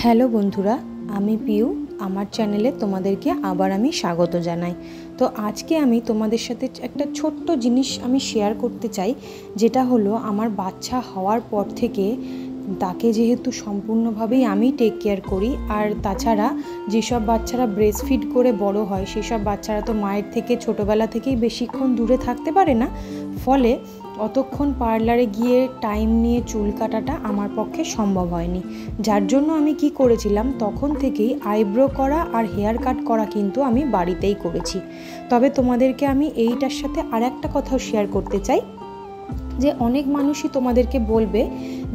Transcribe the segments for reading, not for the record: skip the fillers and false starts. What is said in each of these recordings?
Hello বন্ধুরা, আমি পিউ। আমার চ্যানেলে তোমাদেরকে আবার আমি স্বাগত জানাই। তো আজকে আমি তোমাদের সাথে একটা ছোট্ট জিনিস আমি শেয়ার করতে চাই, যেটা হলো আমার বাচ্চা হওয়ার পর থেকে তাকে যেহেতু সম্পূর্ণভাবেই আমি টেক কেয়ার করি, আর তাছাড়া যেসব বাচ্চারা ব্রেস্ট ফিড করে বড় হয় সেসব বাচ্চারা তো মায়ের থেকে ছোটোবেলা থেকেই বেশিক্ষণ দূরে থাকতে পারে না, ফলে অতক্ষণ পার্লারে গিয়ে টাইম নিয়ে চুল কাটাটা আমার পক্ষে সম্ভব হয়নি। যার জন্য আমি কি করেছিলাম, তখন থেকেই আইব্রো করা আর হেয়ার কাট করা কিন্তু আমি বাড়িতেই করেছি। তবে তোমাদেরকে আমি এইটার সাথে আর একটা কথাও শেয়ার করতে চাই, যে অনেক মানুষই তোমাদেরকে বলবে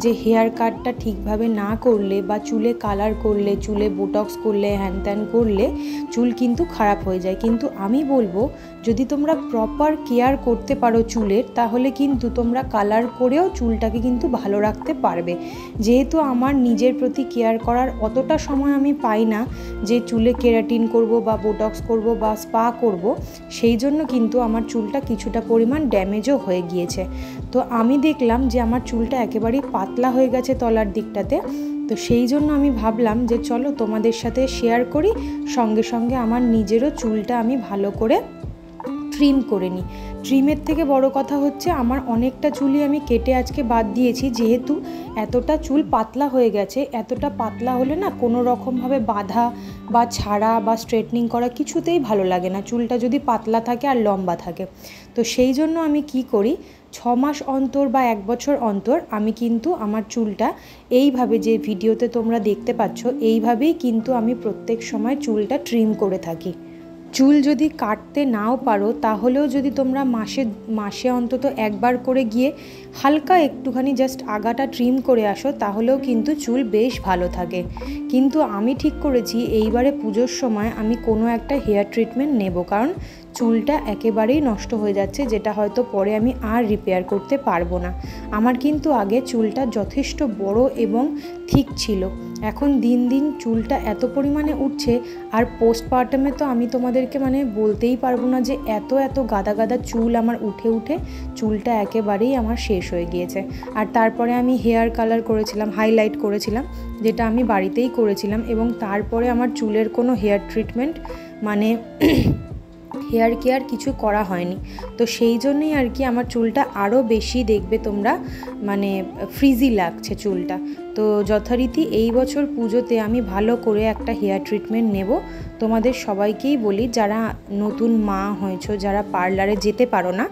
যে হেয়ার কাটটা ঠিকভাবে না করলে বা চুলে কালার করলে, চুলে বোটক্স করলে, হ্যান ত্যান করলে চুল কিন্তু খারাপ হয়ে যায়। কিন্তু আমি বলবো, যদি তোমরা প্রপার কেয়ার করতে পারো চুলের, তাহলে কিন্তু তোমরা কালার করেও চুলটাকে কিন্তু ভালো রাখতে পারবে। যেহেতু আমার নিজের প্রতি কেয়ার করার অতটা সময় আমি পাই না যে চুলে কেরাটিন করব বা বোটক্স করব বা স্পা করব, সেই জন্য কিন্তু আমার চুলটা কিছুটা পরিমাণ ড্যামেজও হয়ে গিয়েছে। তো আমি দেখলাম যে আমার চুলটা একেবারেই পাতলা হয়ে গেছে তলার দিকটাতে। তো সেই জন্য আমি ভাবলাম যে চলো তোমাদের সাথে শেয়ার করি, সঙ্গে সঙ্গে আমার নিজেরও চুলটা আমি ভালো করে ট্রিম করে নিই। ট্রিমের থেকে বড় কথা হচ্ছে, আমার অনেকটা চুলই আমি কেটে আজকে বাদ দিয়েছি, যেহেতু এতটা চুল পাতলা হয়ে গেছে। এতটা পাতলা হলে না কোনো রকমভাবে বাঁধা বা ছাড়া বা স্ট্রেটনিং করা কিছুতেই ভালো লাগে না, চুলটা যদি পাতলা থাকে আর লম্বা থাকে। তো সেই জন্য আমি কি করি, 6 মাস অন্তর বা 1 বছর অন্তর আমি কিন্তু আমার চুলটা এইভাবে, যে ভিডিওতে তোমরা দেখতে পাচ্ছ, এইভাবেই কিন্তু আমি প্রত্যেক সময় চুলটা ট্রিম করে থাকি। চুল যদি কাটতে নাও পারো, তাহলেও যদি তোমরা মাসে অন্তত একবার করে গিয়ে হালকা একটুখানি জাস্ট আগাটা ট্রিম করে আসো, তাহলেও কিন্তু চুল বেশ ভালো থাকে। কিন্তু আমি ঠিক করেছি এইবারে পুজোর সময় আমি কোনো একটা হেয়ার ট্রিটমেন্ট নেব, কারণ চুলটা একেবারেই নষ্ট হয়ে যাচ্ছে, যেটা হয়তো পরে আমি আর রিপেয়ার করতে পারবো না। আমার কিন্তু আগে চুলটা যথেষ্ট বড় এবং ঠিক ছিল, এখন দিন দিন চুলটা এত পরিমাণে উঠছে। আর পোস্টপার্টামে তো আমি তোমাদেরকে বলতেই পারবো না যে এত এত গাদা গাদা চুল আমার উঠে উঠে চুলটা একেবারেই আমার শেষ হয়ে গিয়েছে। আর তারপরে আমি হেয়ার কালার করেছিলাম, হাইলাইট করেছিলাম, যেটা আমি বাড়িতেই করেছিলাম, এবং তারপরে আমার চুলের কোনো হেয়ার ট্রিটমেন্ট হেয়ার কেয়ার কিছু করা হয়নি। তো সেই জন্যই আর কি আমার চুলটা আরও বেশি দেখবে তোমরা ফ্রিজি লাগছে চুলটা। তো যথারীতি এই বছর পুজোতে আমি ভালো করে একটা হেয়ার ট্রিটমেন্ট নেব। তোমাদের সবাইকেই বলি, যারা নতুন মা হয়েছো, যারা পার্লারে যেতে পারো না,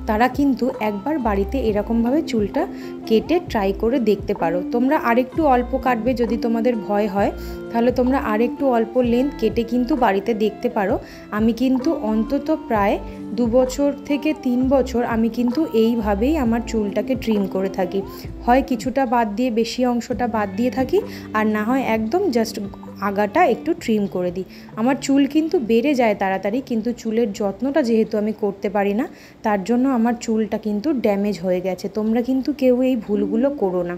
তারা কিন্তু একবার বাড়িতে এরকমভাবে চুলটা কেটে ট্রাই করে দেখতে পারো। তোমরা আরেকটু অল্প কাটবে, যদি তোমাদের ভয় হয় তাহলে তোমরা আরেকটু অল্প লেন্থ কেটে কিন্তু বাড়িতে দেখতে পারো। আমি কিন্তু অন্তত প্রায় 2 বছর থেকে 3 বছর আমি কিন্তু এইভাবেই আমার চুলটাকে ট্রিম করে থাকি। হয় কিছুটা বাদ দিয়ে বেশি অংশটা বাদ দিয়ে থাকি, আর না হয় একদম জাস্ট আগাটা একটু ট্রিম করে দিই। আমার চুল কিন্তু বেড়ে যায় তাড়াতাড়ি, কিন্তু চুলের যত্নটা যেহেতু আমি করতে পারি না, তার জন্য আমার চুলটা কিন্তু ড্যামেজ হয়ে গেছে। তোমরা কিন্তু কেউ এই ভুলগুলো করো না।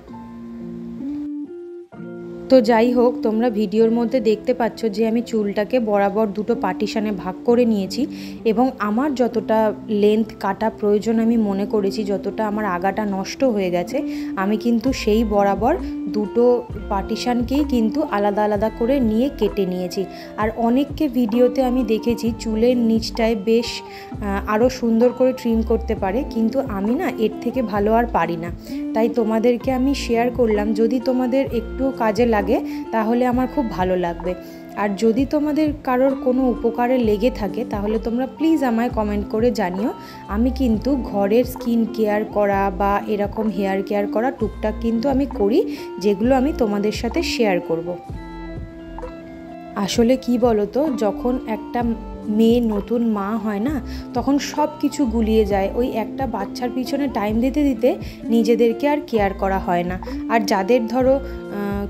তো যাই হোক, তোমরা ভিডিওর মধ্যে দেখতে পাচ্ছ যে আমি চুলটাকে বরাবর দুটো পার্টিশানে ভাগ করে নিয়েছি, এবং আমার যতটা লেন্থ কাটা প্রয়োজন আমি মনে করেছি, যতটা আমার আগাটা নষ্ট হয়ে গেছে, আমি কিন্তু সেই বরাবর দুটো পার্টিশানকেই কিন্তু আলাদা আলাদা করে নিয়ে কেটে নিয়েছি। আর অনেককে ভিডিওতে আমি দেখেছি চুলের নিচটায় বেশ আরও সুন্দর করে ট্রিম করতে পারে, কিন্তু আমি না এর থেকে ভালো আর পারি না। তাই তোমাদেরকে আমি শেয়ার করলাম, যদি তোমাদের একটু কাজে লাগে তাহলে আমার খুব ভালো লাগবে। আর যদি তোমাদের কারোর কোনো উপকারে লেগে থাকে, তাহলে তোমরা প্লিজ আমায় কমেন্ট করে জানিও। আমি কিন্তু ঘরের স্কিন কেয়ার করা বা এরকম হেয়ার কেয়ার করা টুকটাক কিন্তু আমি করি, যেগুলো আমি তোমাদের সাথে শেয়ার করব। আসলে কি বলো তো, যখন একটা মেয়ে নতুন মা হয় না, তখন সব কিছু গুলিয়ে যায়। ওই একটা বাচ্চার পিছনে টাইম দিতে দিতে নিজেদেরকে আর কেয়ার করা হয় না। আর যাদের ধরো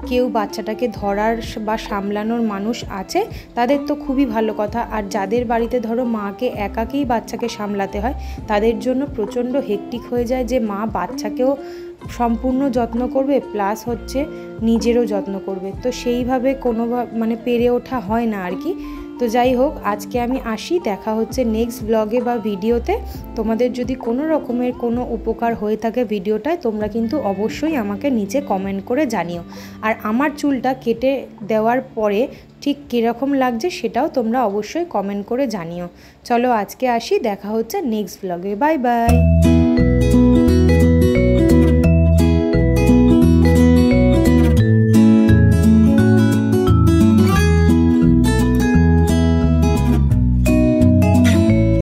কেউ বাচ্চাটাকে ধরার বা সামলানোর মানুষ আছে, তাদের তো খুবই ভালো কথা। আর যাদের বাড়িতে ধরো মাকে একাকেই বাচ্চাকে সামলাতে হয়, তাদের জন্য প্রচণ্ড হেক্টিক হয়ে যায়, যে মা বাচ্চাকেও সম্পূর্ণ যত্ন করবে, প্লাস নিজেরও যত্ন করবে। তো সেইভাবে পেরে ওঠা হয় না আর কি। তো তো যাই হোক, আজকে আমি আসি, দেখা হচ্ছে নেক্সট ব্লগে বা ভিডিওতে। তোমাদের যদি কোনো রকমের কোনো উপকার হয়ে থাকে ভিডিওটায়, তোমরা কিন্তু অবশ্যই আমাকে নিচে কমেন্ট করে জানিও। আর আমার চুলটা কেটে দেওয়ার পরে ঠিক কীরকম লাগছে সেটাও তোমরা অবশ্যই কমেন্ট করে জানিও। চলো আজকে আসি, দেখা হচ্ছে নেক্সট ব্লগে। Bye bye.